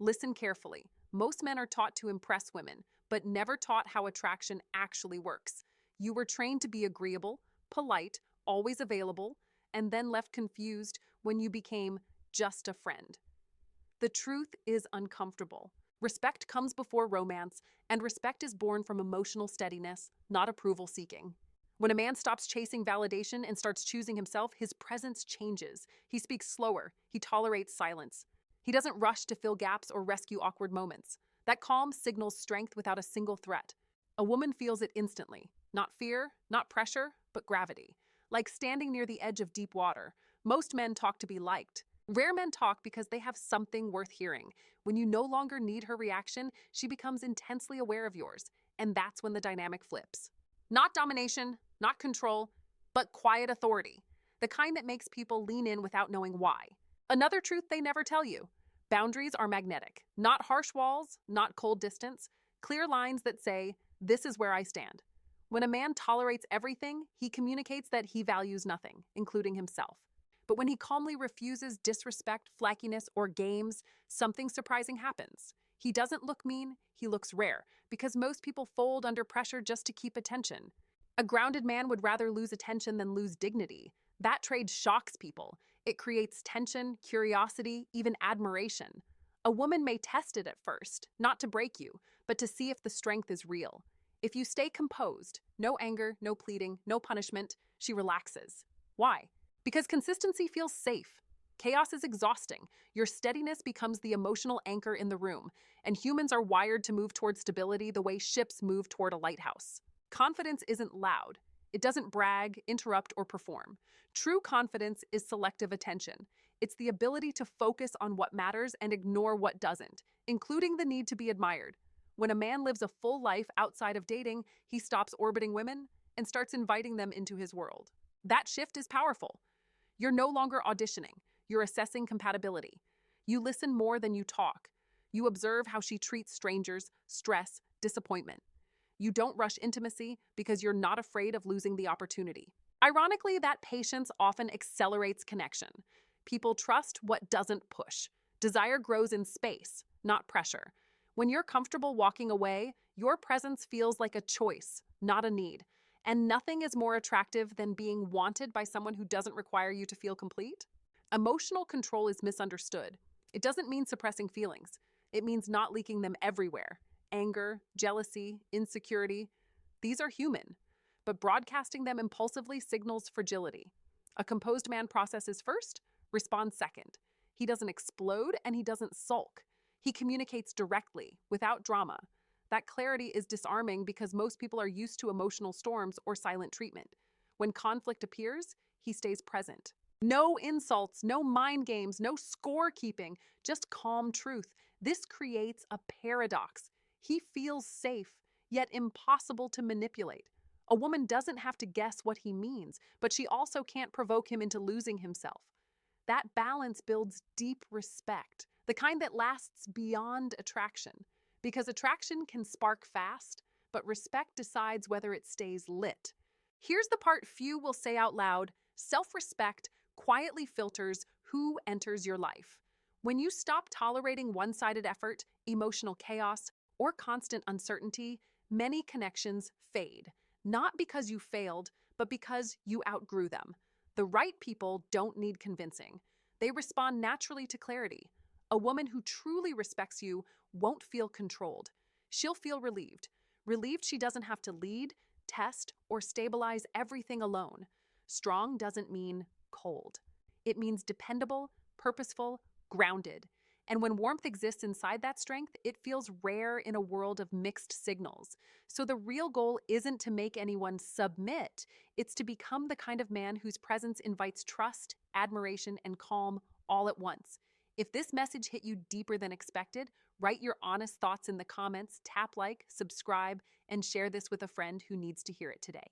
Listen carefully. Most men are taught to impress women, but never taught how attraction actually works. You were trained to be agreeable, polite, always available, and then left confused when you became just a friend. The truth is uncomfortable. Respect comes before romance, and respect is born from emotional steadiness, not approval seeking. When a man stops chasing validation and starts choosing himself, his presence changes. He speaks slower, he tolerates silence. He doesn't rush to fill gaps or rescue awkward moments. That calm signals strength without a single threat. A woman feels it instantly. Not fear, not pressure, but gravity. Like standing near the edge of deep water. Most men talk to be liked. Rare men talk because they have something worth hearing. When you no longer need her reaction, she becomes intensely aware of yours, and that's when the dynamic flips. Not domination, not control, but quiet authority. The kind that makes people lean in without knowing why. Another truth they never tell you. Boundaries are magnetic. Not harsh walls, not cold distance. Clear lines that say, this is where I stand. When a man tolerates everything, he communicates that he values nothing, including himself. But when he calmly refuses disrespect, flackiness, or games, something surprising happens. He doesn't look mean, he looks rare, because most people fold under pressure just to keep attention. A grounded man would rather lose attention than lose dignity. That trade shocks people. It creates tension, curiosity, even admiration. A woman may test it at first, not to break you, but to see if the strength is real. If you stay composed, no anger, no pleading, no punishment, she relaxes. Why? Because consistency feels safe. Chaos is exhausting. Your steadiness becomes the emotional anchor in the room, and humans are wired to move toward stability the way ships move toward a lighthouse. Confidence isn't loud. It doesn't brag, interrupt, or perform. True confidence is selective attention. It's the ability to focus on what matters and ignore what doesn't, including the need to be admired. When a man lives a full life outside of dating, he stops orbiting women and starts inviting them into his world. That shift is powerful. You're no longer auditioning. You're assessing compatibility. You listen more than you talk. You observe how she treats strangers, stress, disappointment. You don't rush intimacy because you're not afraid of losing the opportunity. Ironically, that patience often accelerates connection. People trust what doesn't push. Desire grows in space, not pressure. When you're comfortable walking away, your presence feels like a choice, not a need. And nothing is more attractive than being wanted by someone who doesn't require you to feel complete. Emotional control is misunderstood. It doesn't mean suppressing feelings. It means not leaking them everywhere. Anger, jealousy, insecurity, these are human. But broadcasting them impulsively signals fragility. A composed man processes first, responds second. He doesn't explode and he doesn't sulk. He communicates directly, without drama. That clarity is disarming because most people are used to emotional storms or silent treatment. When conflict appears, he stays present. No insults, no mind games, no scorekeeping, just calm truth. This creates a paradox. He feels safe, yet impossible to manipulate. A woman doesn't have to guess what he means, but she also can't provoke him into losing himself. That balance builds deep respect, the kind that lasts beyond attraction. Because attraction can spark fast, but respect decides whether it stays lit. Here's the part few will say out loud: self-respect quietly filters who enters your life. When you stop tolerating one-sided effort, emotional chaos, or constant uncertainty, many connections fade. Not because you failed, but because you outgrew them. The right people don't need convincing. They respond naturally to clarity. A woman who truly respects you won't feel controlled. She'll feel relieved. Relieved she doesn't have to lead, test, or stabilize everything alone. Strong doesn't mean cold. It means dependable, purposeful, grounded. And when warmth exists inside that strength, it feels rare in a world of mixed signals. So the real goal isn't to make anyone submit. It's to become the kind of man whose presence invites trust, admiration, and calm all at once. If this message hit you deeper than expected, write your honest thoughts in the comments, tap like, subscribe, and share this with a friend who needs to hear it today.